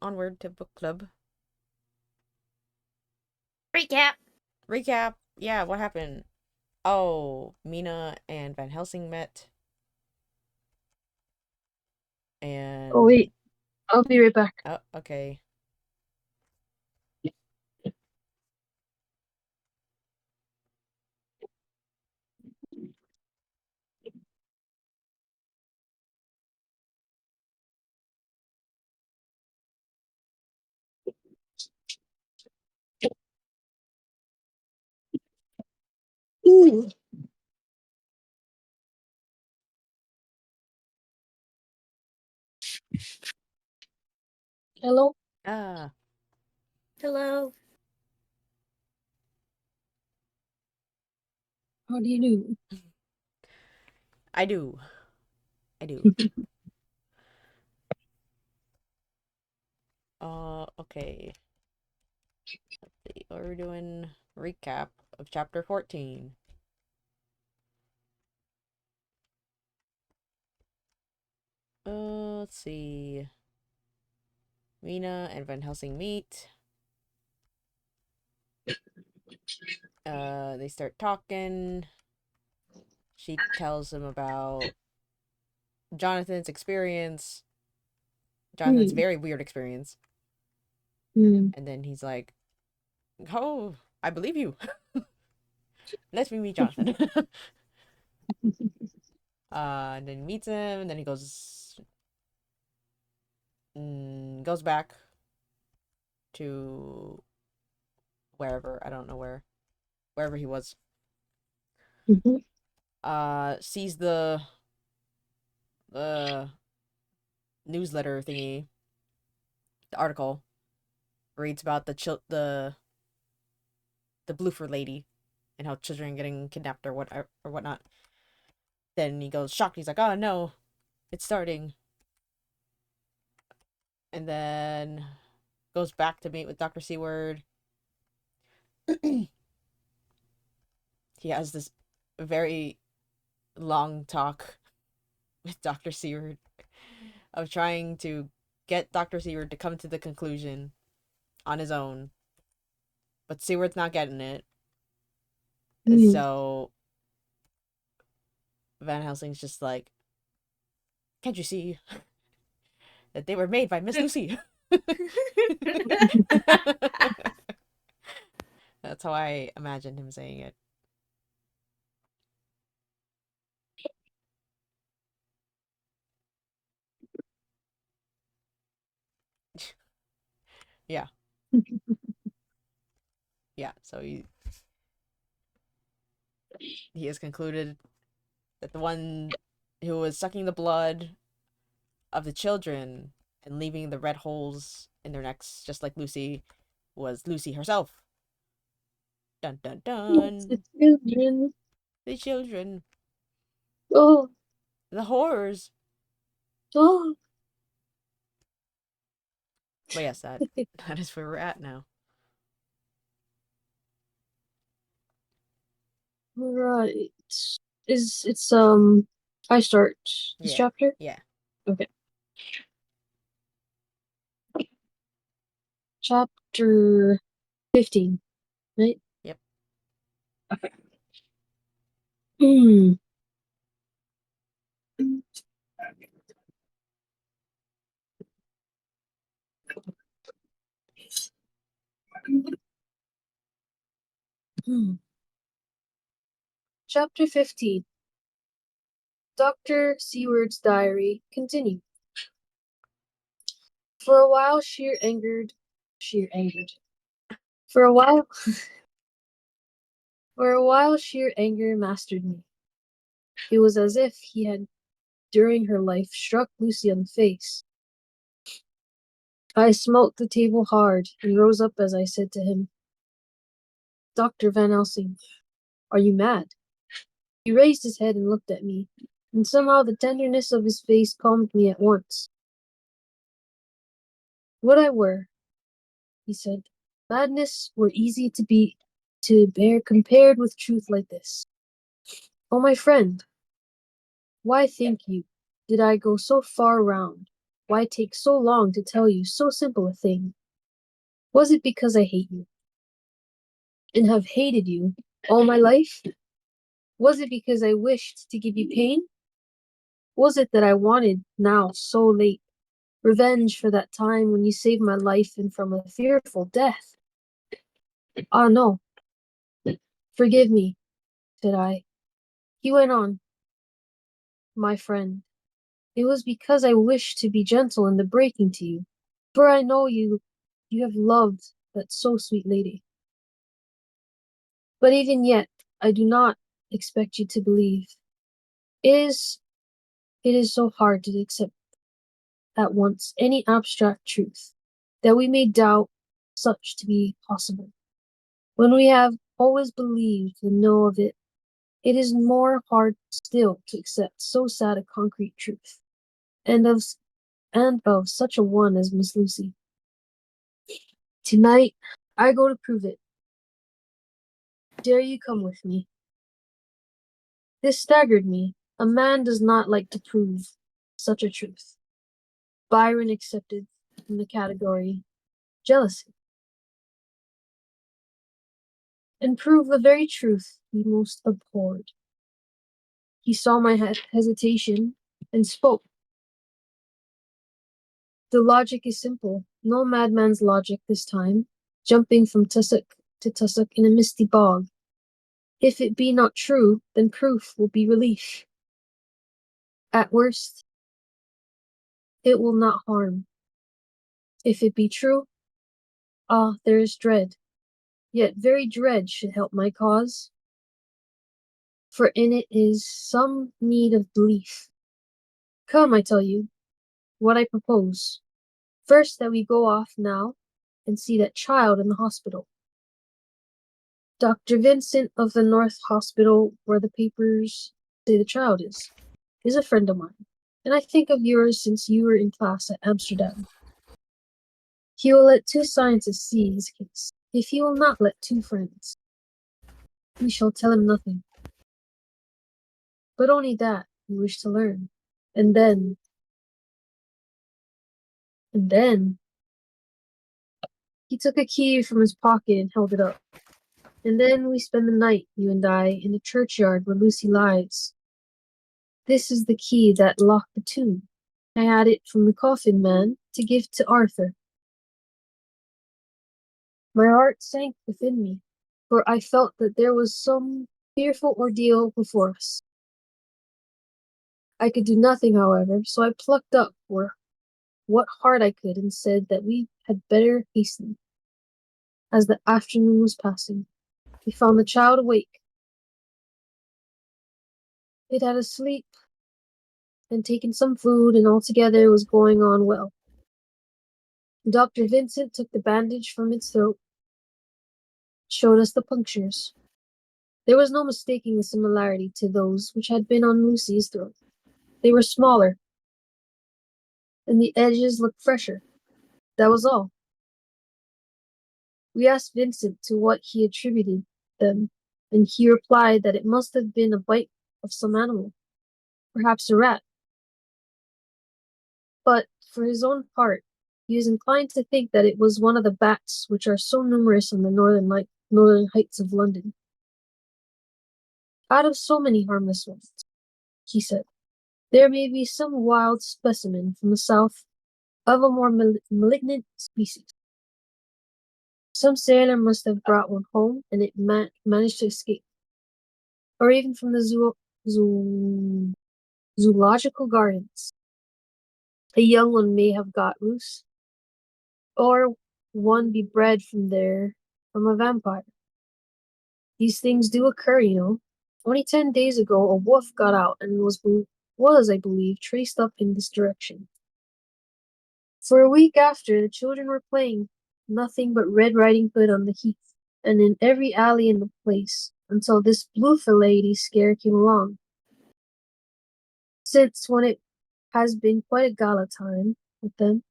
Onward to book club. Recap. Recap. Yeah, what happened? Oh, Mina and Van Helsing met, Oh and wait, I'll be right back. oh, okay. Ooh. Hello. Ah, Hello. How do you do? I do. I do. Okay. Let's see. What we're doing recap of chapter 14. Let's see. Mina and Van Helsing meet. They start talking. She tells him about Jonathan's experience. Jonathan's very weird experience. And then he's like, "Oh, I believe you. Let me meet Jonathan." And then he meets him, and then he goes back to wherever, I don't know wherever he was. Sees the newsletter thingy, the article, reads about the Bloofer lady and how children are getting kidnapped or whatnot. Then he goes shocked. He's like, "Oh no, it's starting." And then goes back to meet with Dr. Seward. He has this very long talk with Dr. Seward of trying to get Dr. Seward to come to the conclusion on his own. But Seward's not getting it. So Van Helsing's just like, "Can't you see that they were made by Miss Lucy?" That's how I imagined him saying it. Yeah. Yeah, so he has concluded that the one who was sucking the blood of the children and leaving the red holes in their necks, just like Lucy, was Lucy herself. Dun dun dun. The children. The children. Oh. The horrors. Oh. But yes, that is where we're at now. Right. It's I start this chapter? Yeah. Okay. Chapter 15, right? Yep. Okay. Hmm. Chapter 15. Dr. Seward's diary continued. For a while, sheer angered. For a while, sheer anger mastered me. It was as if he had, during her life, struck Lucy on the face. I smote the table hard and rose up as I said to him, "Dr. Van Helsing, are you mad?" He raised his head and looked at me, and somehow the tenderness of his face calmed me at once. "Would I were," he said. "Madness were easy to bear compared with truth like this. Oh, my friend, why think you, did I go so far round? why it takes so long to tell you so simple a thing. Was it because I hate you, and have hated you all my life? Was it because I wished to give you pain? Was it that I wanted, now so late, revenge for that time when you saved my life and from a fearful death? Ah, no. Forgive me, said I. He went on, my friend. It was because I wished to be gentle in the breaking to you, for I know you have loved that so sweet lady. But even yet, I do not expect you to believe. It is so hard to accept at once any abstract truth, that we may doubt such to be possible. When we have always believed and know of it, it is more hard still to accept so sad a concrete truth, and of such a one as Miss Lucy. Tonight, I go to prove it. Dare you come with me? This staggered me. A man does not like to prove such a truth. Byron accepted in the category jealousy, and prove the very truth he most abhorred. He saw my hesitation and spoke. The logic is simple, no madman's logic this time, jumping from tussock to tussock in a misty bog. If it be not true, then proof will be relief. At worst, it will not harm. If it be true, ah, there is dread. Yet very dread should help my cause, for in it is some need of belief. Come, I tell you, what I propose. First, that we go off now and see that child in the hospital. Dr. Vincent of the North Hospital, where the papers say the child is a friend of mine, and I think of yours since you were in class at Amsterdam. He will let 2 scientists see his case. If he will not let 2 friends, we shall tell him nothing. But only that we wish to learn. And then, he took a key from his pocket and held it up. And then we spend the night, you and I, in the churchyard where Lucy lies. This is the key that locked the tomb. I had it from the coffin man to give to Arthur. My heart sank within me, for I felt that there was some fearful ordeal before us. I could do nothing, however, so I plucked up what heart I could and said that we had better hasten. As the afternoon was passing, we found the child awake. It had asleep and taken some food, and altogether was going on well. Dr. Vincent took the bandage from its throat, showed us the punctures. There was no mistaking the similarity to those which had been on Lucy's throat. They were smaller, and the edges looked fresher. That was all. We asked Vincent to what he attributed them, and he replied that it must have been a bite of some animal, perhaps a rat. But, for his own part, he was inclined to think that it was one of the bats which are so numerous on the northern heights of London. Out of so many harmless ones, he said, there may be some wild specimen from the south of a more malignant species. Some sailor must have brought one home, and it managed to escape. Or even from the zoological gardens. A young one may have got loose, or one be bred from a vampire. These things do occur, you know. Only 10 days ago, a wolf got out and was, I believe, traced up in this direction. For a week after, the children were playing nothing but Red Riding Hood on the heath, and in every alley in the place, until this Blue-Fillet scare came along. Since when it has been quite a gala time with them.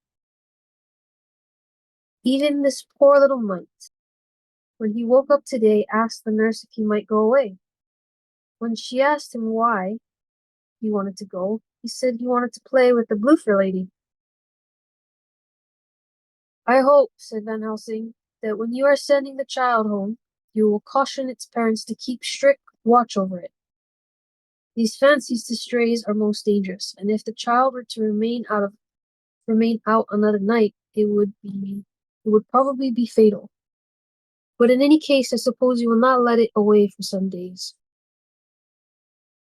Even this poor little mite, when he woke up today, asked the nurse if he might go away. When she asked him why he wanted to go, he said he wanted to play with the Blue-Fur lady. I hope, said Van Helsing, that when you are sending the child home, you will caution its parents to keep strict watch over it. These fancies to strays are most dangerous, and if the child were to remain out another night, it would probably be fatal. But in any case, I suppose you will not let it away for some days.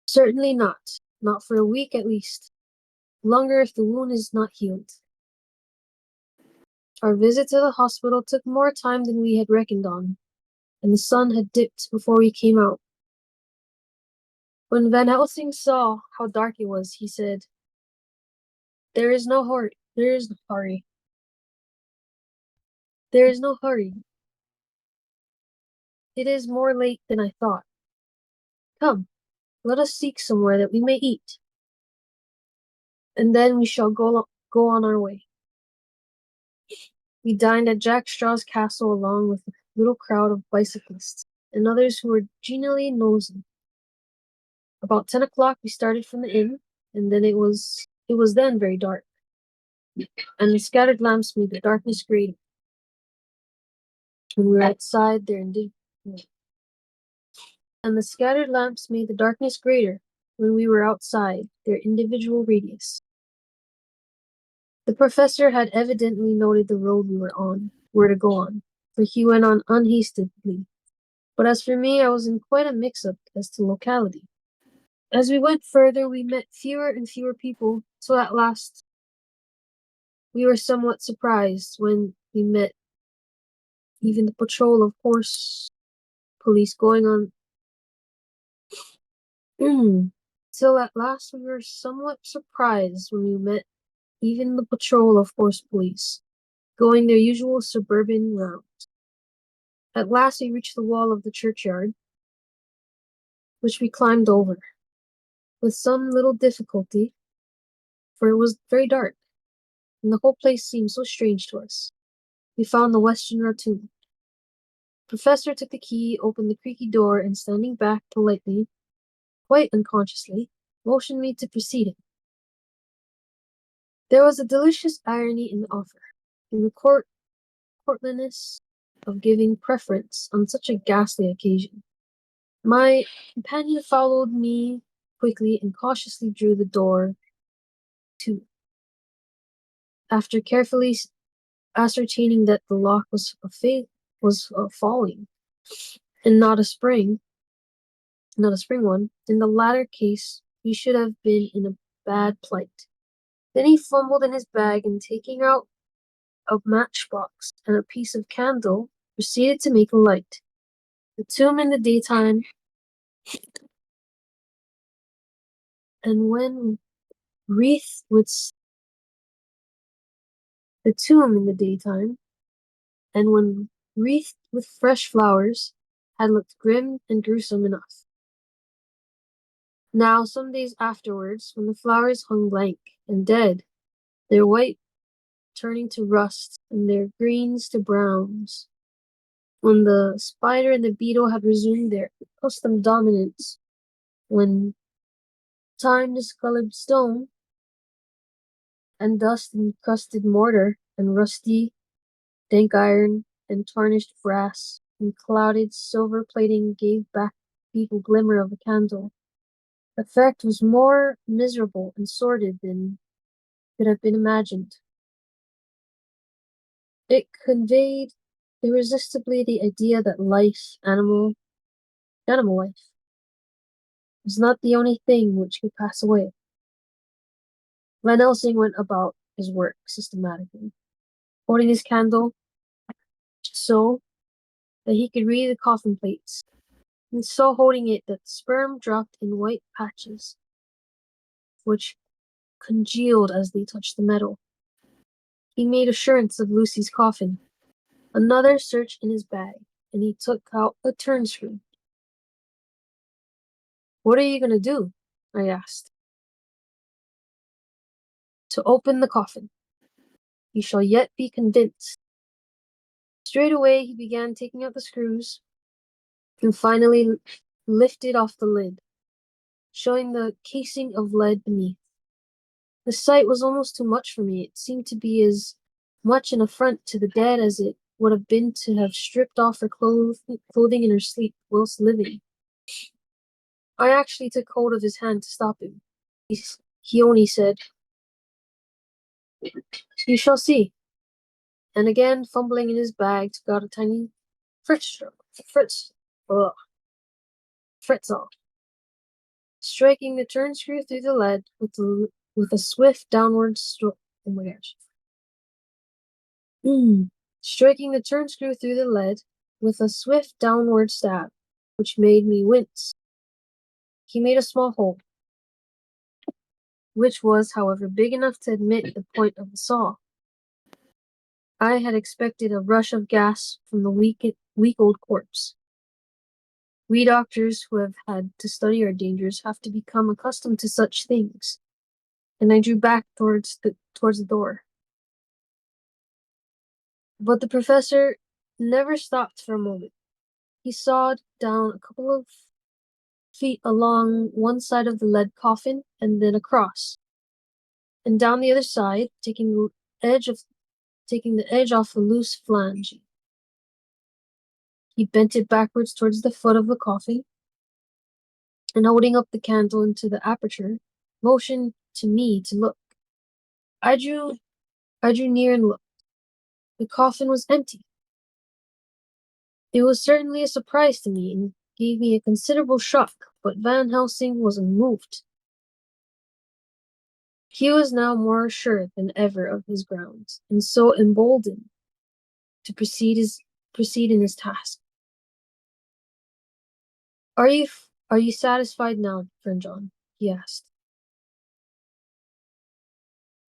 Certainly not. Not for a week at least. Longer if the wound is not healed. Our visit to the hospital took more time than we had reckoned on, and the sun had dipped before we came out. When Van Helsing saw how dark it was, he said, There is no hurry. There is no hurry. There is no hurry. It is more late than I thought. Come, let us seek somewhere that we may eat, and then we shall go on our way. We dined at Jack Straw's castle along with a little crowd of bicyclists and others who were genially nosy. About 10 o'clock we started from the inn, and then it was then very dark, and the scattered lamps made the darkness greater. When we were outside, and the scattered lamps made the darkness greater when we were outside their individual radius. The professor had evidently noted the road we were to go on, for he went on unhastily. But as for me, I was in quite a mix-up as to locality. As we went further, we met fewer and fewer people, so at last we were somewhat surprised when we met even the patrol of horse police going on. Till at last we were somewhat surprised when we met even the patrol of horse police, going their usual suburban rounds. At last we reached the wall of the churchyard, which we climbed over, with some little difficulty, for it was very dark, and the whole place seemed so strange to us. We found the western rotunda. The professor took the key, opened the creaky door, and standing back politely, quite unconsciously, motioned me to precede him. There was a delicious irony in the offer, in the courtliness of giving preference on such a ghastly occasion. My companion followed me quickly and cautiously drew the door to. After carefully ascertaining that the lock was falling, and not a spring one, in the latter case we should have been in a bad plight. Then he fumbled in his bag and taking out a matchbox and a piece of candle, proceeded to make a light. The tomb in the daytime, and when wreathed with fresh flowers, had looked grim and gruesome enough. Now, some days afterwards, when the flowers hung blank and dead, their white turning to rust and their greens to browns, when the spider and the beetle had resumed their accustomed dominance, when time discolored stone and dust-encrusted mortar and rusty, dank iron and tarnished brass and clouded silver plating gave back the feeble glimmer of a candle, the effect was more miserable and sordid than could have been imagined. It conveyed irresistibly the idea that animal life, was not the only thing which could pass away. Van Helsing went about his work systematically, holding his candle so that he could read the coffin plates, and so holding it that the sperm dropped in white patches, which congealed as they touched the metal. He made assurance of Lucy's coffin. Another search in his bag, and he took out a turn screw. What are you going to do? I asked. To open the coffin. You shall yet be convinced. Straight away he began taking out the screws, and finally lifted off the lid, showing the casing of lead beneath. The sight was almost too much for me. It seemed to be as much an affront to the dead as it would have been to have stripped off her clothing in her sleep whilst living. I actually took hold of his hand to stop him. He only said, "You shall see," and again, fumbling in his bag, took out a tiny Fritzl, striking the turn screw through the lead with a swift downward stroke. Oh my gosh. Striking the turn screw through the lead with a swift downward stab, which made me wince. He made a small hole, which was, however, big enough to admit the point of the saw. I had expected a rush of gas from the week-old corpse. We doctors who have had to study our dangers have to become accustomed to such things, and I drew back towards the door. But the professor never stopped for a moment. He sawed down a couple of feet along one side of the lead coffin and then across, and down the other side, taking the edge off the loose flange. He bent it backwards towards the foot of the coffin, and holding up the candle into the aperture, motioned to me to look. I drew near and looked. The coffin was empty. It was certainly a surprise to me and gave me a considerable shock, but Van Helsing was unmoved. He was now more sure than ever of his grounds, and so emboldened to proceed in his task. Are you satisfied now, friend John? He asked.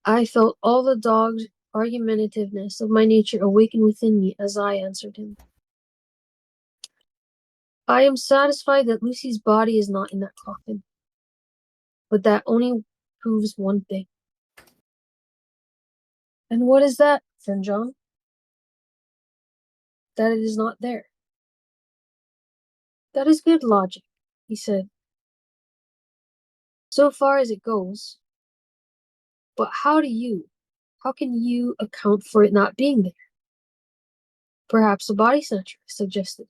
I felt all the dogged argumentativeness of my nature awaken within me as I answered him. I am satisfied that Lucy's body is not in that coffin, but that only proves one thing. And what is that, friend John? That it is not there. That is good logic, he said, so far as it goes. But how can you account for it not being there? Perhaps a body snatcher, suggested.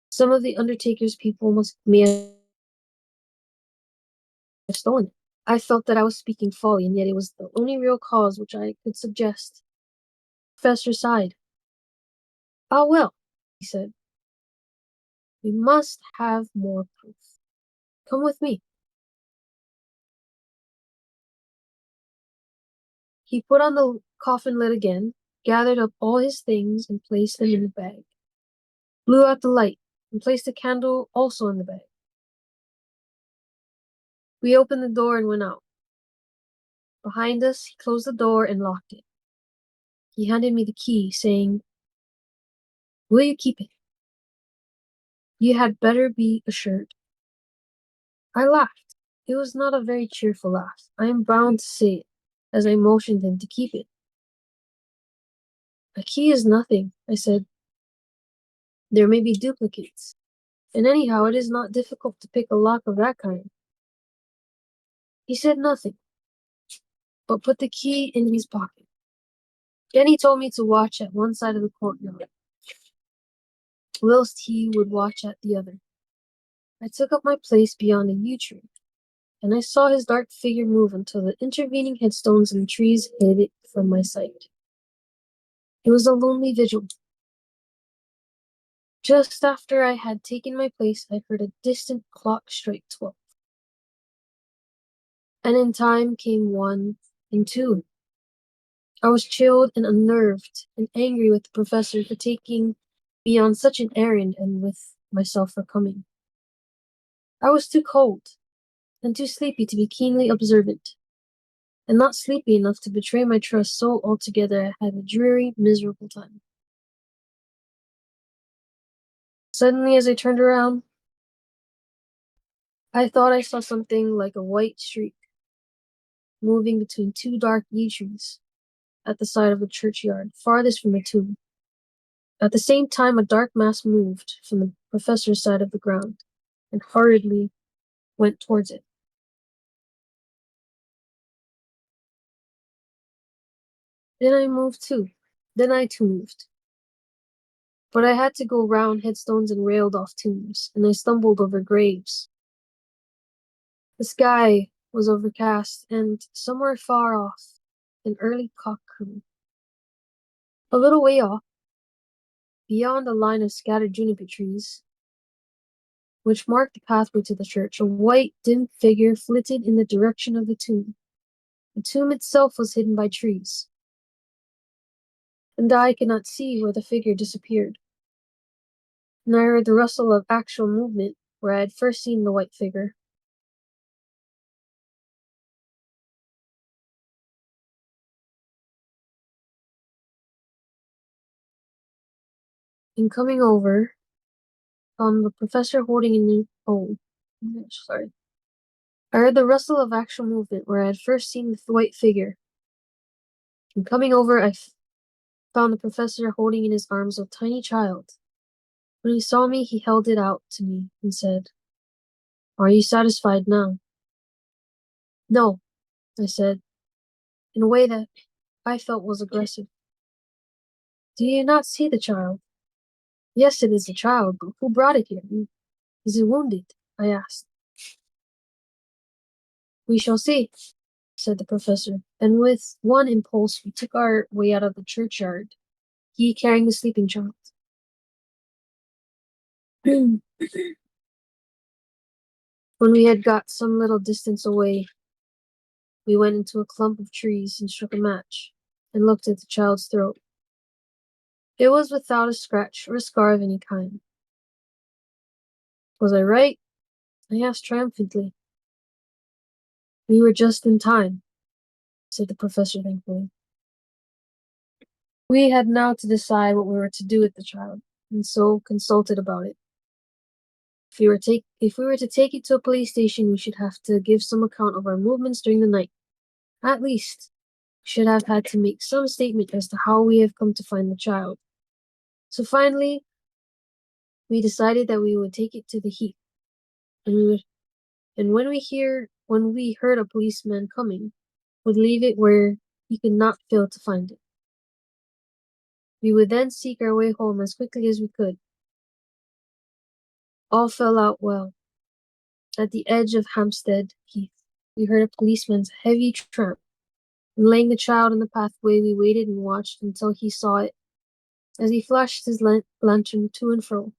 Some of the Undertaker's people may have stolen it. I felt that I was speaking folly, and yet it was the only real cause which I could suggest. The professor sighed. Ah, well, he said. We must have more proof. Come with me. He put on the coffin lid again, gathered up all his things and placed them in the bag, blew out the light, and placed the candle also in the bag. We opened the door and went out. Behind us, he closed the door and locked it. He handed me the key, saying, "Will you keep it? You had better be assured." I laughed. It was not a very cheerful laugh, I am bound to say it, as I motioned him to keep it. "A key is nothing," I said. "There may be duplicates, and anyhow it is not difficult to pick a lock of that kind." He said nothing, but put the key in his pocket. Then he told me to watch at one side of the courtyard, whilst he would watch at the other. I took up my place beyond a yew tree, and I saw his dark figure move until the intervening headstones and trees hid it from my sight. It was a lonely vigil. Just after I had taken my place, I heard a distant clock strike 12. And in time came 1 and 2. I was chilled and unnerved and angry with the professor for taking me on such an errand and with myself for coming. I was too cold and too sleepy to be keenly observant, and not sleepy enough to betray my trust, so altogether I had a dreary, miserable time. Suddenly, as I turned around, I thought I saw something like a white streak moving between 2 dark yew trees at the side of the churchyard, farthest from the tomb. At the same time, a dark mass moved from the professor's side of the ground and hurriedly went towards it. Then I moved too. Then I too moved. But I had to go round headstones and railed off tombs, and I stumbled over graves. The sky was overcast, and somewhere far off, an early cock crew. A little way off, beyond a line of scattered juniper trees, which marked the pathway to the church, a white, dim figure flitted in the direction of the tomb. The tomb itself was hidden by trees, and I could not see where the figure disappeared. And I heard the rustle of actual movement where I had first seen the white figure. And coming over, found the professor holding a new sorry. I heard the rustle of actual movement where I had first seen the white figure. And coming over, I found the professor holding in his arms a tiny child. When he saw me, he held it out to me and said, "Are you satisfied now?" "No," I said, in a way that I felt was aggressive. "Do you not see the child?" "Yes, it is a child, but who brought it here? Is it wounded?" I asked. "We shall see," said the professor, and with one impulse we took our way out of the churchyard, he carrying the sleeping child. When we had got some little distance away, we went into a clump of trees and struck a match, and looked at the child's throat. It was without a scratch or a scar of any kind. Was I right? I asked triumphantly. "We were just in time," said the professor thankfully. We had now to decide what we were to do with the child, and so consulted about it. If we were to take it to a police station, we should have to give some account of our movements during the night. At least, we should have had to make some statement as to how we have come to find the child. So finally, we decided that we would take it to the heath, and when we heard a policeman coming, would leave it where he could not fail to find it. We would then seek our way home as quickly as we could. All fell out well. At the edge of Hampstead Heath, we heard a policeman's heavy tramp, and laying the child in the pathway, we waited and watched until he saw it. As he flashed his lantern to and fro,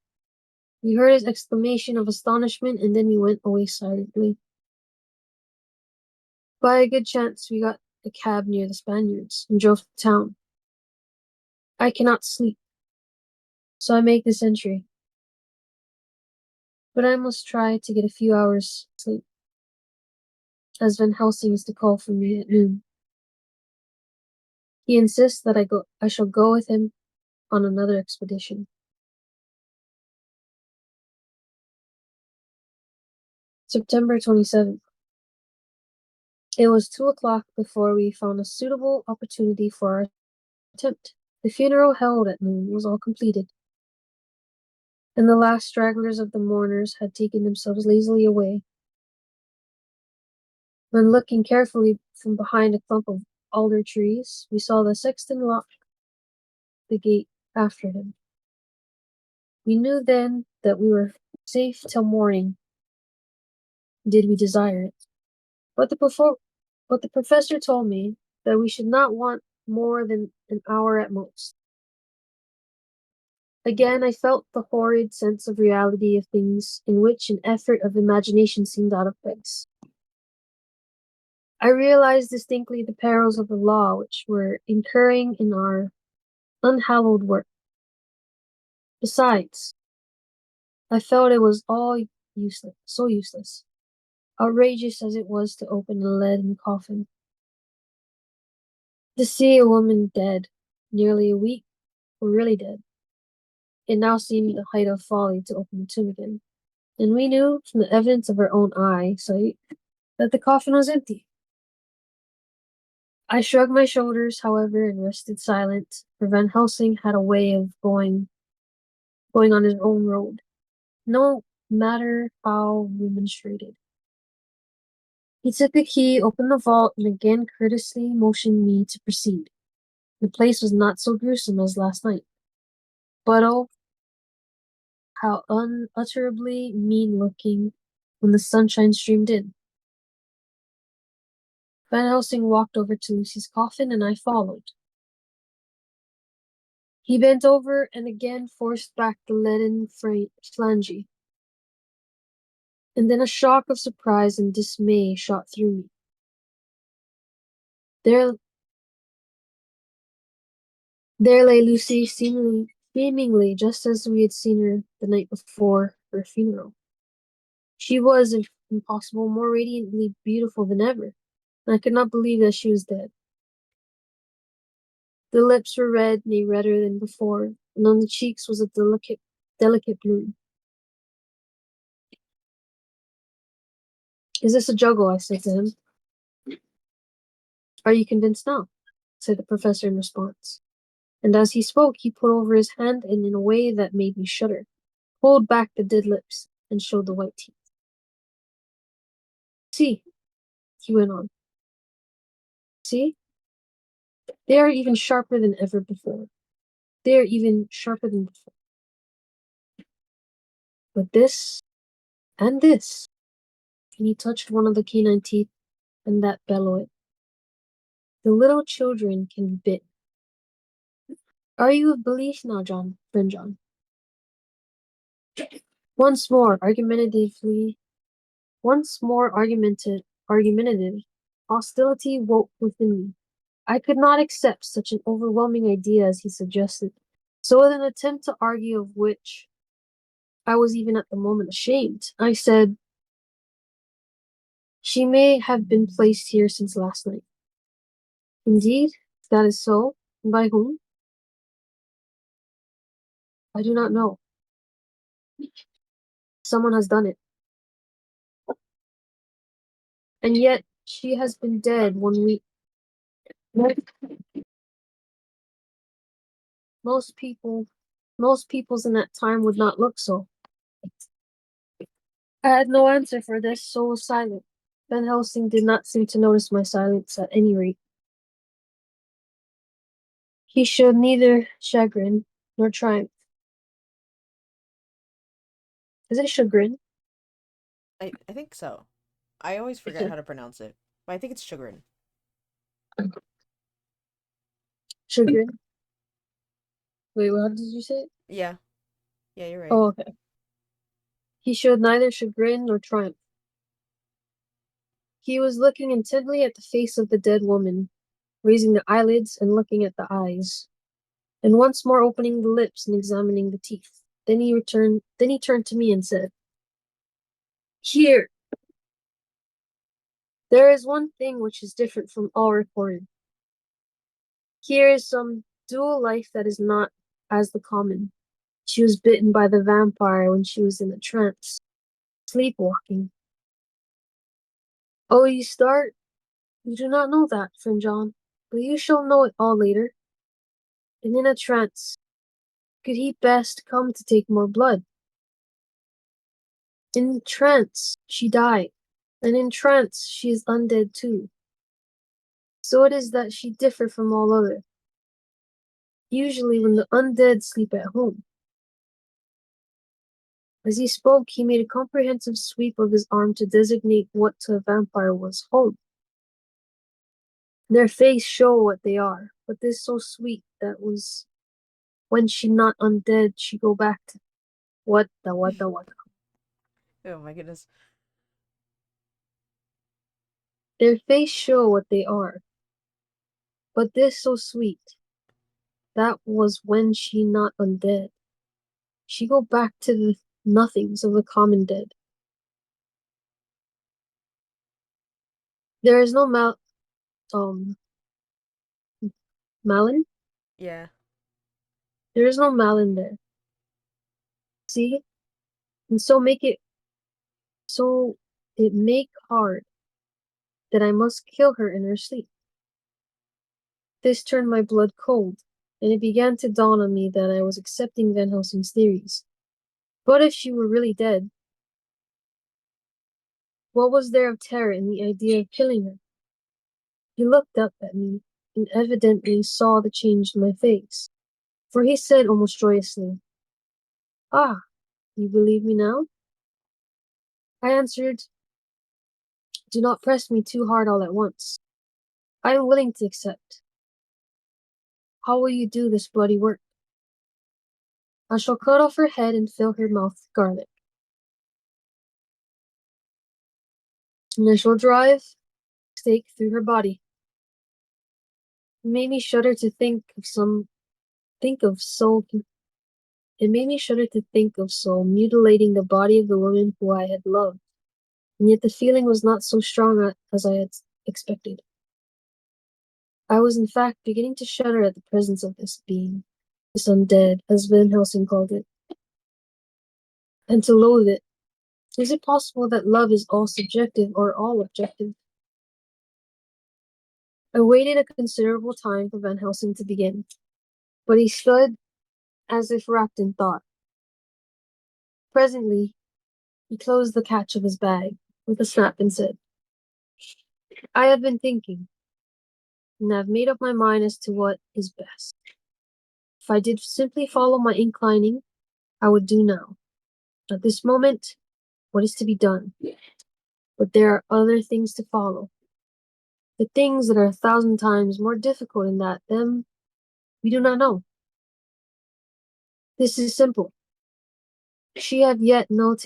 we heard his exclamation of astonishment, and then we went away silently. By a good chance, we got a cab near the Spaniards and drove to town. I cannot sleep, so I make this entry. But I must try to get a few hours sleep, as Van Helsing is to call for me at noon. He insists that I shall go with him on another expedition. September 27th. It was 2 o'clock before we found a suitable opportunity for our attempt. The funeral held at noon was all completed, and the last stragglers of the mourners had taken themselves lazily away. When looking carefully from behind a clump of alder trees, we saw the sexton lock the gate after him. We knew then that we were safe till morning, did we desire it. But the professor told me that we should not want more than an hour at most. Again I felt the horrid sense of reality of things in which an effort of imagination seemed out of place. I realized distinctly the perils of the law which were incurring in our unhallowed work. Besides, I felt it was all useless, outrageous as it was to open a leaden coffin. To see a woman dead, nearly a week, or really dead, it now seemed the height of folly to open the tomb again, and we knew from the evidence of our own eyesight that the coffin was empty. I shrugged my shoulders, however, and rested silent, for Van Helsing had a way of going on his own road, no matter how remonstrated. He took the key, opened the vault, and again courteously motioned me to proceed. The place was not so gruesome as last night. But oh, how unutterably mean-looking when the sunshine streamed in. Van Helsing walked over to Lucy's coffin, and I followed. He bent over and again forced back the leaden flange. And then a shock of surprise and dismay shot through me. There lay Lucy, seemingly just as we had seen her the night before her funeral. She was, if impossible, more radiantly beautiful than ever, and I could not believe that she was dead. The lips were red, nay, redder than before, and on the cheeks was a delicate bloom. "Is this a juggle?" I said to him. "Are you convinced now?" said the professor in response. And as he spoke, he put over his hand and in a way that made me shudder, pulled back the dead lips, and showed the white teeth. "See," he went on. "See? They are even sharper than ever before. They are even sharper than before. But this, and this," and he touched one of the canine teeth, and that bellowed. "The little children can be bitten. Are you of belief now, friend John?" Once more argumentative, hostility woke within me. I could not accept such an overwhelming idea as he suggested. So with an attempt to argue, of which I was even at the moment ashamed, I said, "She may have been placed here since last night." "Indeed, if that is so, and by whom?" "I do not know. Someone has done it. And yet she has been dead 1 week. Most peoples in that time would not look so." I had no answer for this, so was silent. Van Helsing did not seem to notice my silence at any rate. He showed neither chagrin nor triumph. Is it chagrin? I think so. I always forget how to pronounce it, but I think it's chagrin. Chagrin? Wait, what did you say? Yeah. Yeah, you're right. Oh, okay. He showed neither chagrin nor triumph. He was looking intently at the face of the dead woman, raising the eyelids and looking at the eyes, and once more opening the lips and examining the teeth. Then he turned to me and said, "Here, there is one thing which is different from all reported. Here is some dual life that is not as the common. She was bitten by the vampire when she was in a trance, sleepwalking." "Oh, you start? You do not know that, friend John, but you shall know it all later. And in a trance, could he best come to take more blood? In trance, she died, and in trance she is undead too. So it is that she differ from all other. Usually when the undead sleep at home." As he spoke, he made a comprehensive sweep of his arm to designate what to a vampire was home. "Their face show what they are, but this so sweet that was when she not undead, she go back to what the. Oh my goodness. Their face show what they are, but this so sweet that was when she not undead, she go back to the nothings of the common dead. There is no Malin? Yeah. There is no Malin there. See? And so it make hard that I must kill her in her sleep." This turned my blood cold, and it began to dawn on me that I was accepting Van Helsing's theories. But if she were really dead, what was there of terror in the idea of killing her? He looked up at me, and evidently saw the change in my face, for he said almost joyously, "Ah, you believe me now?" I answered, "Do not press me too hard all at once. I am willing to accept. How will you do this bloody work?" "I shall cut off her head and fill her mouth with garlic. And I shall drive a stake through her body." It made me shudder to it made me shudder to think of so mutilating the body of the woman who I had loved, and yet the feeling was not so strong as I had expected. I was in fact beginning to shudder at the presence of this being, this undead, as Van Helsing called it, and to loathe it. Is it possible that love is all subjective or all objective? I waited a considerable time for Van Helsing to begin, but he stood as if wrapped in thought. Presently, he closed the catch of his bag with a snap and said, "I have been thinking, and have made up my mind as to what is best. If I did simply follow my inclining, I would do now. At this moment, what is to be done? But there are other things to follow. The things that are 1,000 times more difficult in that them we do not know. This is simple. She have yet no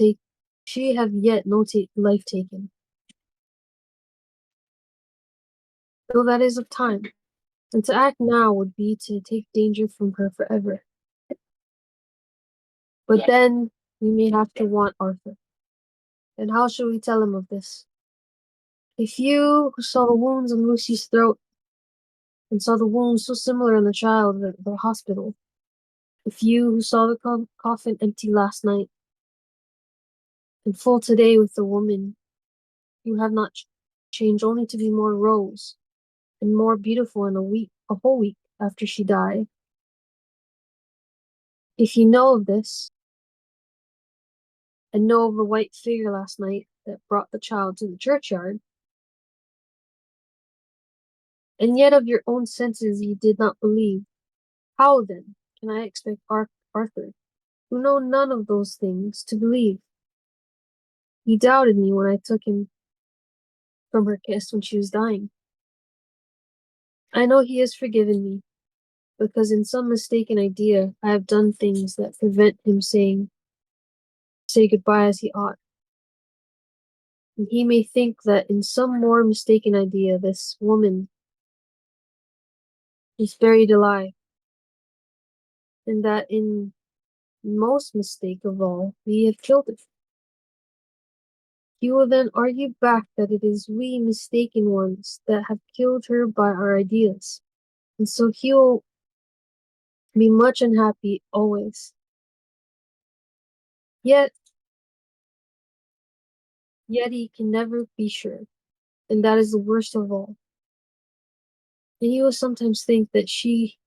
life taken. Though that is of time, and to act now would be to take danger from her forever. But then we may have to want Arthur. And how shall we tell him of this? If you who saw the wounds on Lucy's throat, and saw the wounds so similar in the child at the hospital, if you who saw the coffin empty last night, and full today with the woman you have not changed only to be more rose and more beautiful in a whole week after she died. If you know of this, and know of the white figure last night that brought the child to the churchyard, and yet of your own senses you did not believe, how then can I expect Arthur, who know none of those things, to believe? He doubted me when I took him from her kiss when she was dying. I know he has forgiven me, because in some mistaken idea I have done things that prevent him say goodbye as he ought. And he may think that in some more mistaken idea this woman is buried alive, and that in most mistake of all we have killed her. He will then argue back that it is we mistaken ones that have killed her by our ideas, and so he will be much unhappy always. Yet he can never be sure, and that is the worst of all. And he will sometimes think that she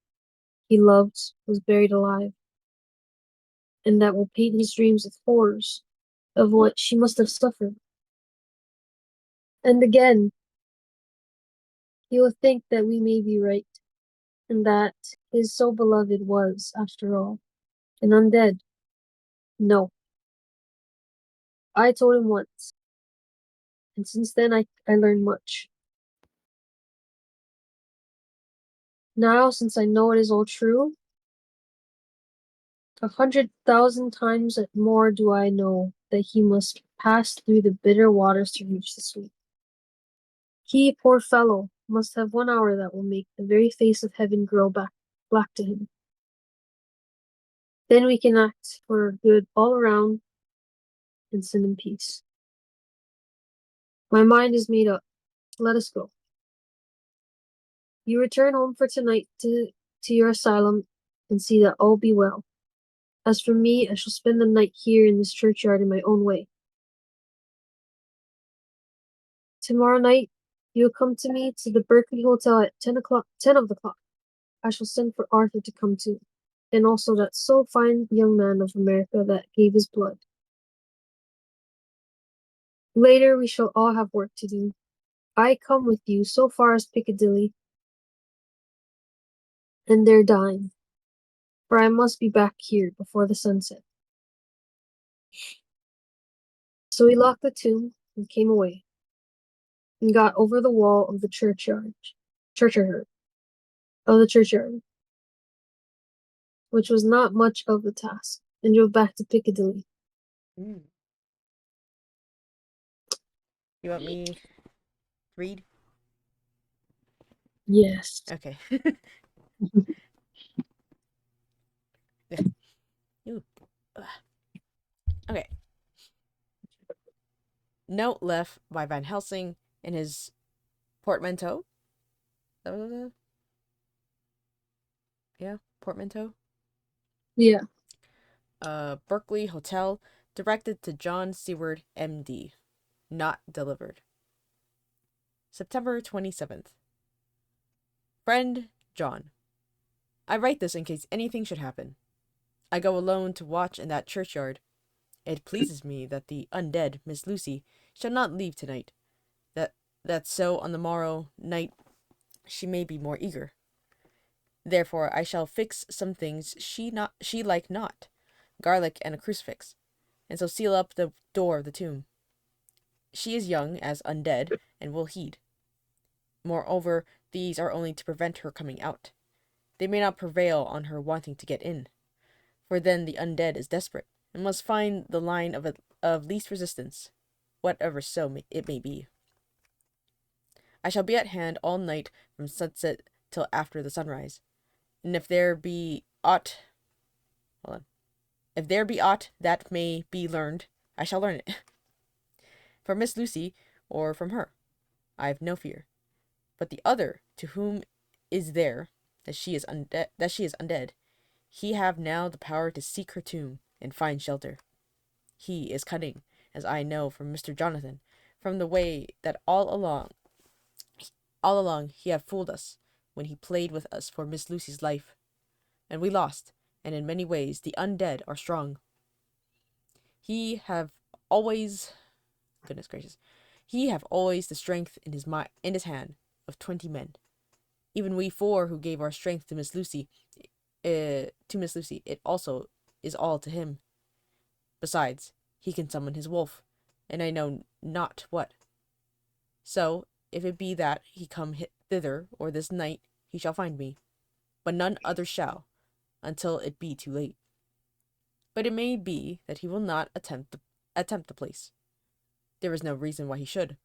he loved was buried alive, and that will paint his dreams with horrors of what she must have suffered. And again, he will think that we may be right, and that his so beloved was, after all, an undead. No. I told him once, and since then I learned much. Now, since I know it is all true, 100,000 times more do I know that he must pass through the bitter waters to reach the sweet. He, poor fellow, must have 1 hour that will make the very face of heaven grow black to him. Then we can act for good all around and sin in peace. My mind is made up. Let us go. You return home for tonight to your asylum and see that all be well. As for me, I shall spend the night here in this churchyard in my own way. Tomorrow night, you will come to me to the Berkeley Hotel at 10 of the clock. I shall send for Arthur to come too, and also that so fine young man of America that gave his blood. Later, we shall all have work to do. I come with you so far as Piccadilly, and they're dying, for I must be back here before the sunset. So he locked the tomb and came away, and got over the wall of the churchyard, which was not much of a task, and drove back to Piccadilly. You want me to read? Yes. Okay. Ooh. Okay. Note left by Van Helsing in his portmanteau. Yeah, portmanteau. Yeah. Berkeley Hotel, directed to John Seward, M.D. Not delivered. September 27th. Friend John. I write this in case anything should happen. I go alone to watch in that churchyard. It pleases me that the undead Miss Lucy shall not leave tonight. That so on the morrow night she may be more eager. Therefore I shall fix some things she like not, garlic and a crucifix, and so seal up the door of the tomb. She is young as undead, and will heed. Moreover, these are only to prevent her coming out. They may not prevail on her wanting to get in, for then the undead is desperate, and must find the line of least resistance, whatever it may be. I shall be at hand all night from sunset till after the sunrise, and if there be aught that may be learned, I shall learn it. From Miss Lucy, or from her, I have no fear. But the other, to whom is there that she is undead, he have now the power to seek her tomb and find shelter. He is cunning, as I know from Mr. Jonathan, from the way that all along he have fooled us, when he played with us for Miss Lucy's life. And we lost, and in many ways the undead are strong. He have always the strength in his hand of 20 men. Even we 4 who gave our strength to Miss Lucy, it also is all to him. Besides, he can summon his wolf, and I know not what. So, if it be that he come thither, or this night, he shall find me, but none other shall, until it be too late. But it may be that he will not attempt the place. There is no reason why he should.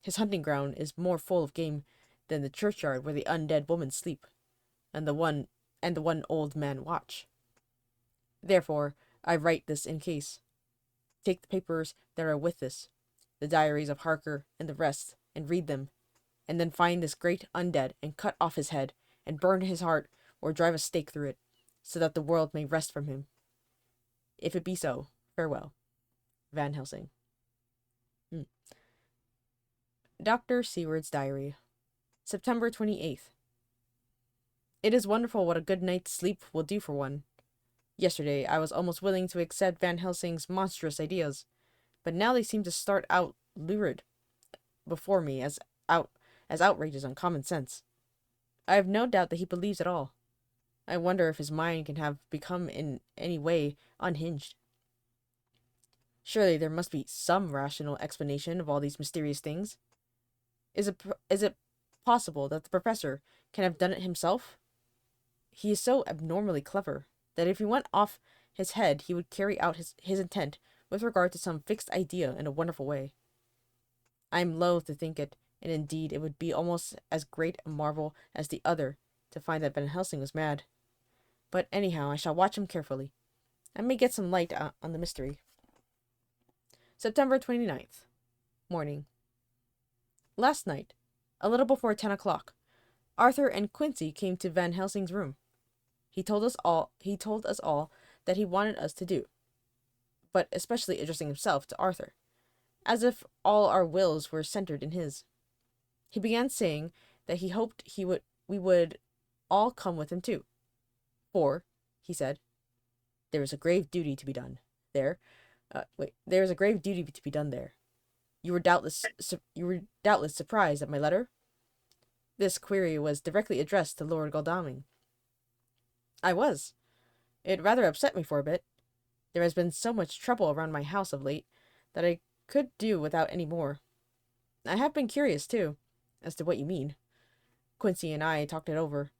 His hunting ground is more full of game than the churchyard where the undead woman sleep, and the one old man watch. Therefore, I write this in case. Take the papers that are with this, the diaries of Harker and the rest, and read them, and then find this great undead, and cut off his head, and burn his heart, or drive a stake through it, so that the world may rest from him. If it be so, farewell. Van Helsing. Dr. Seward's Diary. September 28th. It is wonderful what a good night's sleep will do for one. Yesterday I was almost willing to accept Van Helsing's monstrous ideas, but now they seem to start out lurid before me as outrages on common sense. I have no doubt that he believes it all. I wonder if his mind can have become in any way unhinged. Surely there must be some rational explanation of all these mysterious things. Is it possible that the professor can have done it himself? He is so abnormally clever that if he went off his head he would carry out his intent with regard to some fixed idea in a wonderful way. I am loath to think it, and indeed it would be almost as great a marvel as the other to find that Van Helsing was mad. But anyhow I shall watch him carefully. I may get some light on the mystery. September 29th. Morning. Last night, a little before 10 o'clock, Arthur and Quincy came to Van Helsing's room. He told us all that he wanted us to do, but especially addressing himself to Arthur, as if all our wills were centered in his. He began saying that he hoped we would all come with him too. For, he said, there is a grave duty to be done there. There is a grave duty to be done there. You were doubtless surprised at my letter? This query was directly addressed to Lord Godalming. I was. It rather upset me for a bit. There has been so much trouble around my house of late that I could do without any more. I have been curious, too, as to what you mean. Quincy and I talked it over,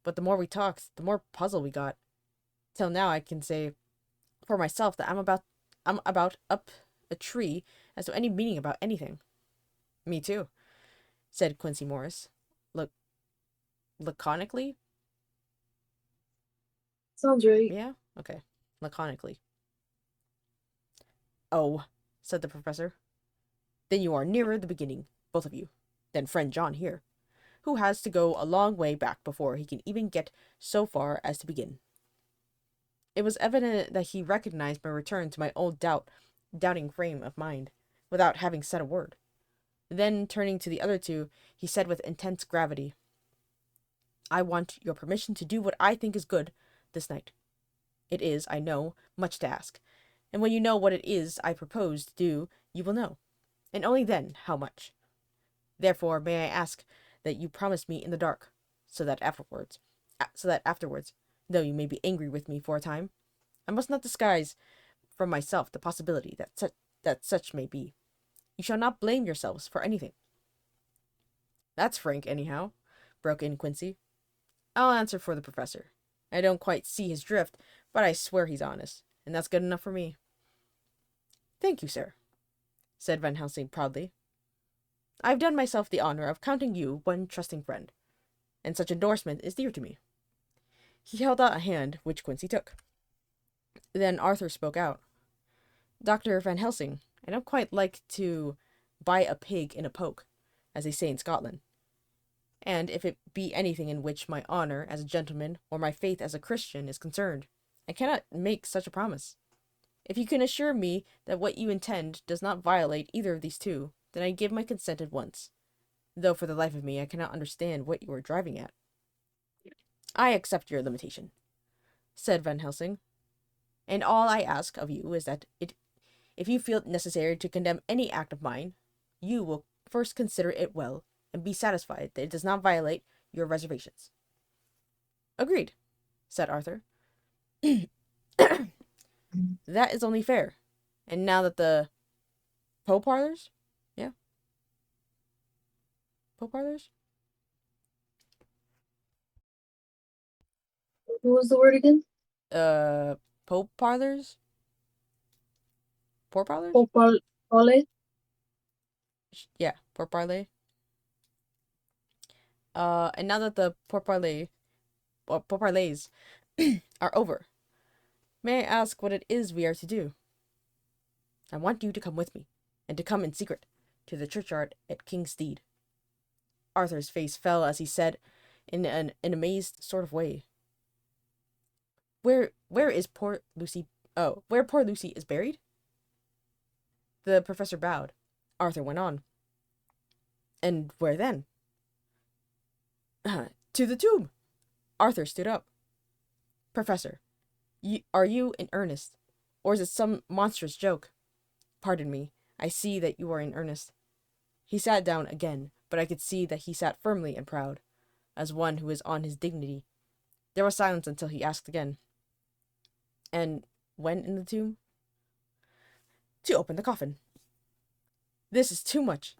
but the more we talked, the more puzzled we got. Till now I can say for myself that I'm about up a tree as to any meaning about anything. Me too, said Quincy Morris. Look, laconically? Sounds right. Yeah? Okay. Laconically. Oh, said the professor. Then you are nearer the beginning, both of you, than friend John here, who has to go a long way back before he can even get so far as to begin. It was evident that he recognized my return to my old doubting frame of mind, without having said a word. Then, turning to the other two, he said with intense gravity, I want your permission to do what I think is good this night. It is, I know, much to ask, and when you know what it is I propose to do, you will know, and only then how much. Therefore, may I ask that you promise me in the dark, so that afterwards, though you may be angry with me for a time, I must not disguise from myself the possibility that such may be. You shall not blame yourselves for anything. That's frank, anyhow, broke in Quincy. I'll answer for the professor. I don't quite see his drift, but I swear he's honest, and that's good enough for me. Thank you, sir, said Van Helsing proudly. I've done myself the honor of counting you one trusting friend, and such endorsement is dear to me. He held out a hand, which Quincy took. Then Arthur spoke out. Dr. Van Helsing, I don't quite like to buy a pig in a poke, as they say in Scotland. And if it be anything in which my honor as a gentleman or my faith as a Christian is concerned, I cannot make such a promise. If you can assure me that what you intend does not violate either of these two, then I give my consent at once, though for the life of me I cannot understand what you are driving at. I accept your limitation, said Van Helsing, and all I ask of you is that if you feel it necessary to condemn any act of mine, you will first consider it well and be satisfied that it does not violate your reservations. Agreed, said Arthur. That is only fair. And now that the Poe parlors? Yeah? Poe parlors? What was the word again? Pope parlors? Poor parlors? Pole? Yeah, poor parlor. And now that the pourparlers are over, may I ask what it is we are to do? I want you to come with me, and to come in secret, to the churchyard at Kingstead. Arthur's face fell as he said, in an amazed sort of way, Where is poor Lucy? Oh, where poor Lucy is buried? The professor bowed. Arthur went on. And where then? To the tomb. Arthur stood up. Professor, are you in earnest? Or is it some monstrous joke? Pardon me, I see that you are in earnest. He sat down again, but I could see that he sat firmly and proud, as one who is on his dignity. There was silence until he asked again. And when in the tomb? To open the coffin. This is too much,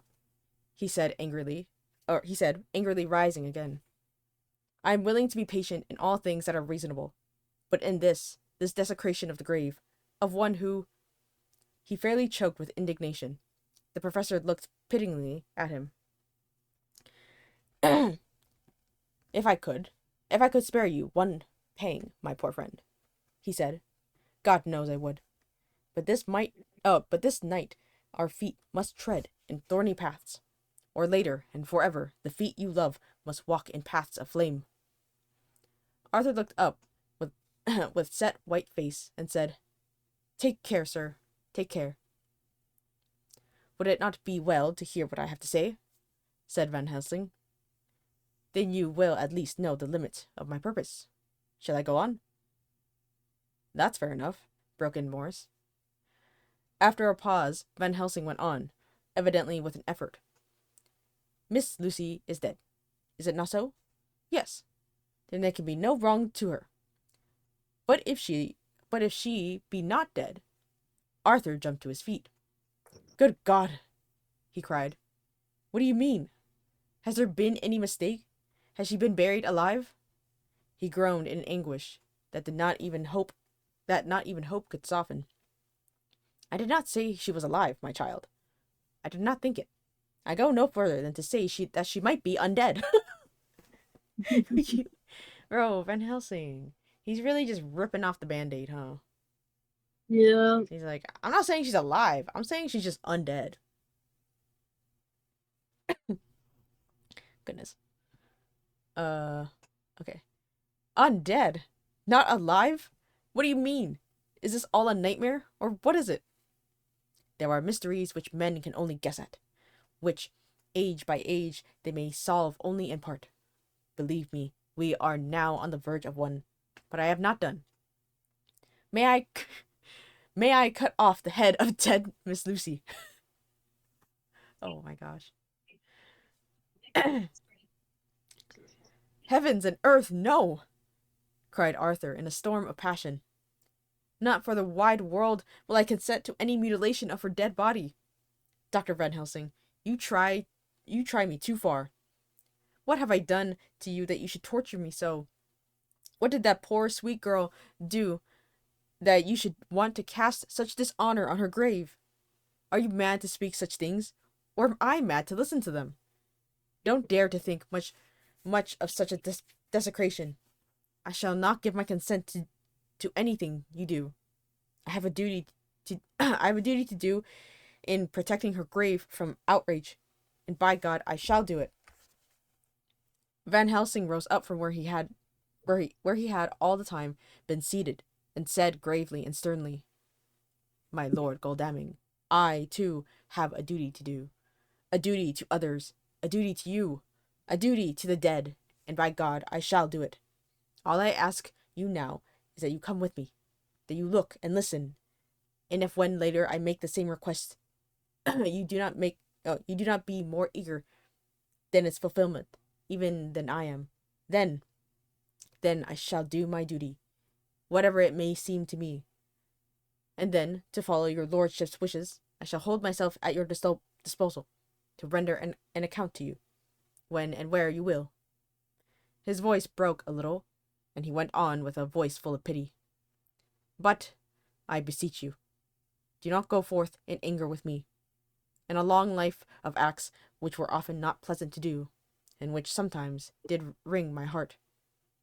he said angrily, rising again. I am willing to be patient in all things that are reasonable, but in this desecration of the grave, of one who... He fairly choked with indignation. The professor looked pityingly at him. If I could spare you one pang, my poor friend, he said, God knows I would. But this night our feet must tread in thorny paths, or later and forever the feet you love must walk in paths of flame. Arthur looked up with with set white face and said, Take care, sir, take care. Would it not be well to hear what I have to say? Said Van Helsing. Then you will at least know the limit of my purpose. Shall I go on? That's fair enough, broke in Morris. After a pause, Van Helsing went on, evidently with an effort. Miss Lucy is dead. Is it not so? Yes. Then there can be no wrong to her. But if she be not dead? Arthur jumped to his feet. Good God, he cried. What do you mean? Has there been any mistake? Has she been buried alive? He groaned in anguish that not even hope could soften. I did not say she was alive, my child. I did not think it. I go no further than to say that she might be undead. Bro, Van Helsing. He's really just ripping off the Band-Aid, huh? Yeah. He's like, I'm not saying she's alive. I'm saying she's just undead. Goodness. Okay. Undead? Not alive? What do you mean? Is this all a nightmare? Or what is it? There are mysteries which men can only guess at, which, age by age, they may solve only in part. Believe me, we are now on the verge of one, but I have not done. May I cut off the head of dead Miss Lucy? Oh my gosh. Heavens and earth, no! Cried Arthur in a storm of passion. Not for the wide world will I consent to any mutilation of her dead body. Dr. Van Helsing, you try me too far. What have I done to you that you should torture me so? What did that poor sweet girl do that you should want to cast such dishonor on her grave? Are you mad to speak such things, or am I mad to listen to them? Don't dare to think much of such a desecration. I shall not give my consent to anything you do. I have a duty to do in protecting her grave from outrage, and by God, I shall do it. Van Helsing rose up from where he had all the time been seated, and said gravely and sternly, My Lord Godalming, I, too, have a duty to do. A duty to others, a duty to you, a duty to the dead, and by God, I shall do it. All I ask you now is that you come with me, that you look and listen, and if when later I make the same request, you do not be more eager than its fulfillment, even than I am, then I shall do my duty, whatever it may seem to me. And then, to follow your lordship's wishes, I shall hold myself at your disposal, to render an account to you, when and where you will. His voice broke a little, and he went on with a voice full of pity. But, I beseech you, do not go forth in anger with me. In a long life of acts which were often not pleasant to do, and which sometimes did wring my heart,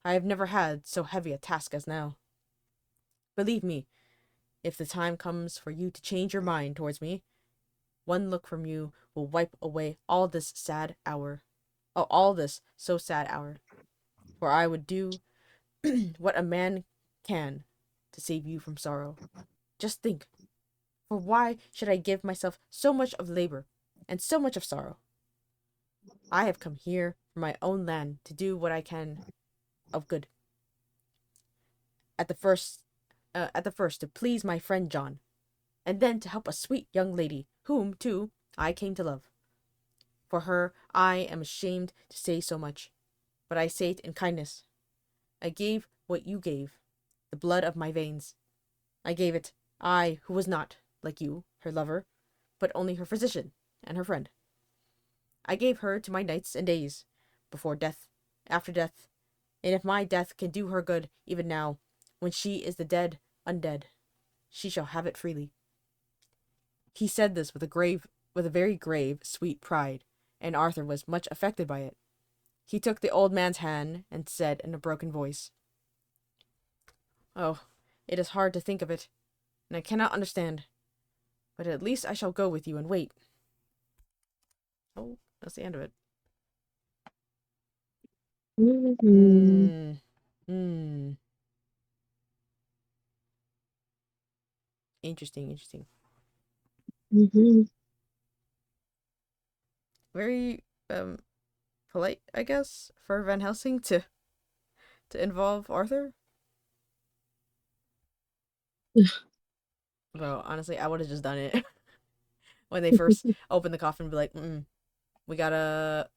I have never had so heavy a task as now. Believe me, if the time comes for you to change your mind towards me, one look from you will wipe away all this so sad hour. For I would do what a man can to save you from sorrow. Just think, for why should I give myself so much of labor and so much of sorrow? I have come here from my own land to do what I can of good. At the first to please my friend John, and then to help a sweet young lady, whom, too, I came to love. For her I am ashamed to say so much, but I say it in kindness. I gave what you gave, the blood of my veins. I gave it, I, who was not, like you, her lover, but only her physician and her friend. I gave her to my nights and days, before death, after death, and if my death can do her good even now, when she is the dead undead, she shall have it freely. He said this with a very grave, sweet pride, and Arthur was much affected by it. He took the old man's hand and said in a broken voice, Oh, it is hard to think of it, and I cannot understand, but at least I shall go with you and wait. Oh, that's the end of it. Interesting. Very polite, I guess, for Van Helsing to involve Arthur. Bro, honestly, I would have just done it when they first opened the coffin and be like, we gotta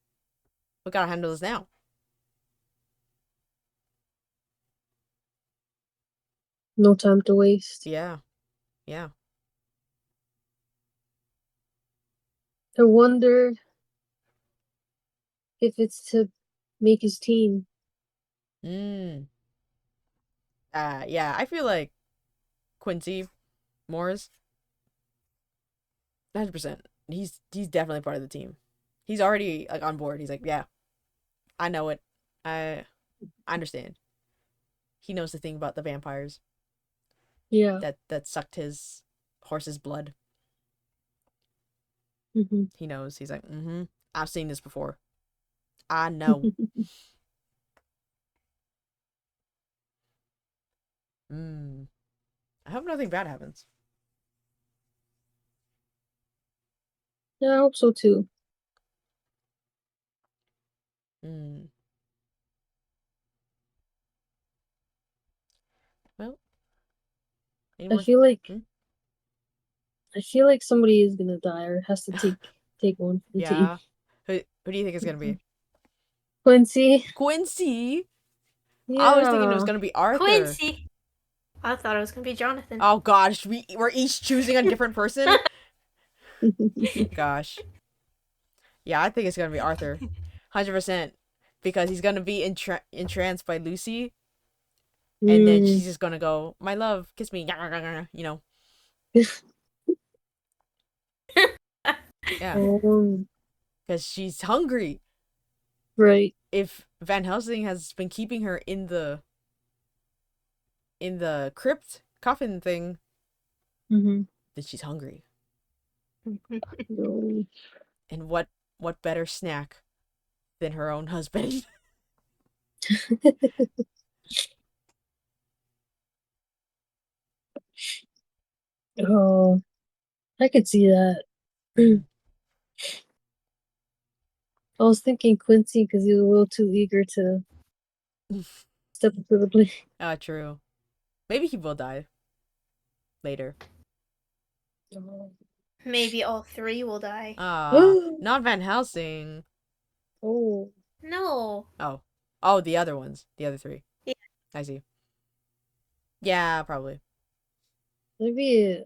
handle this now. No time to waste. Yeah. Yeah. I wonder if it's to make his team. Mm. Yeah, I feel like Quincy Morris, 100%. He's definitely part of the team. He's already like on board. He's like, yeah, I know it. I understand. He knows the thing about the vampires Yeah. that sucked his horse's blood. Mm-hmm. He knows. He's like, I've seen this before. I know. Mm. I hope nothing bad happens. Yeah, I hope so too. Mm. Well, any I more? feel like Hmm? I feel like somebody is gonna die or has to take one for the team. Yeah. Who do you think it's gonna be? Quincy. Quincy. I was thinking it was Yeah. gonna be Arthur. Quincy. I thought it was gonna be Jonathan. Oh gosh, we're each choosing a different person. Gosh. Yeah, I think it's gonna be Arthur, 100%, because he's gonna be entranced by Lucy, and then Mm. she's just gonna go, "My love, kiss me," you know. Yeah, Um, because she's hungry. right. If Van Helsing has been keeping her in the crypt coffin thing, Mm-hmm. then she's hungry. No. And what better snack than her own husband? Oh, I could see that. Mhm. I was thinking Quincy because he was a little too eager to step up to the plate. Ah, true. Maybe he will die later. Maybe all three will die. Ah, not Van Helsing. Oh, No. Oh, the other ones, the other three. Yeah. I see. Yeah, probably. maybe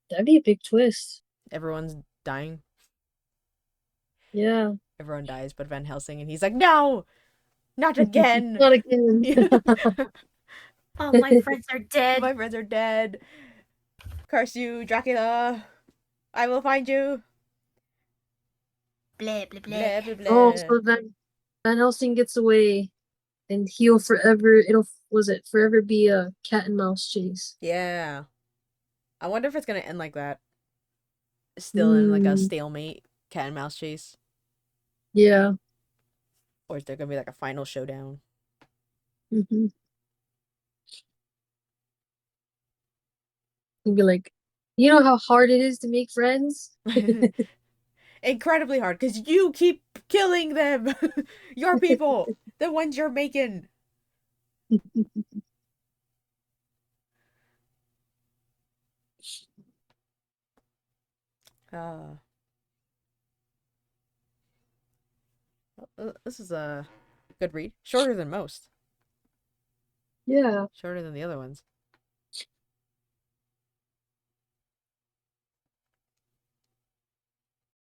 that'd be a big twist. Everyone's dying. Yeah, Everyone dies, but Van Helsing, and he's like, no, not again. not again. Oh, my friends are dead. My friends are dead. Curse you, Dracula. I will find you. Blah blah blah. Blah blah Oh, blah. so Van Helsing gets away, and he'll forever. It'll was it forever be a cat and mouse chase. Yeah. I wonder if it's gonna end like that. Still in like a Hmm. stalemate cat and mouse chase, Yeah. or is there gonna be like a final showdown? Mm-hmm. He'll be like, you know how hard it is to make friends. Incredibly hard because you keep killing them. Your people, the ones you're making. Uh, this is a good read. Shorter than most. Yeah. Shorter than the other ones.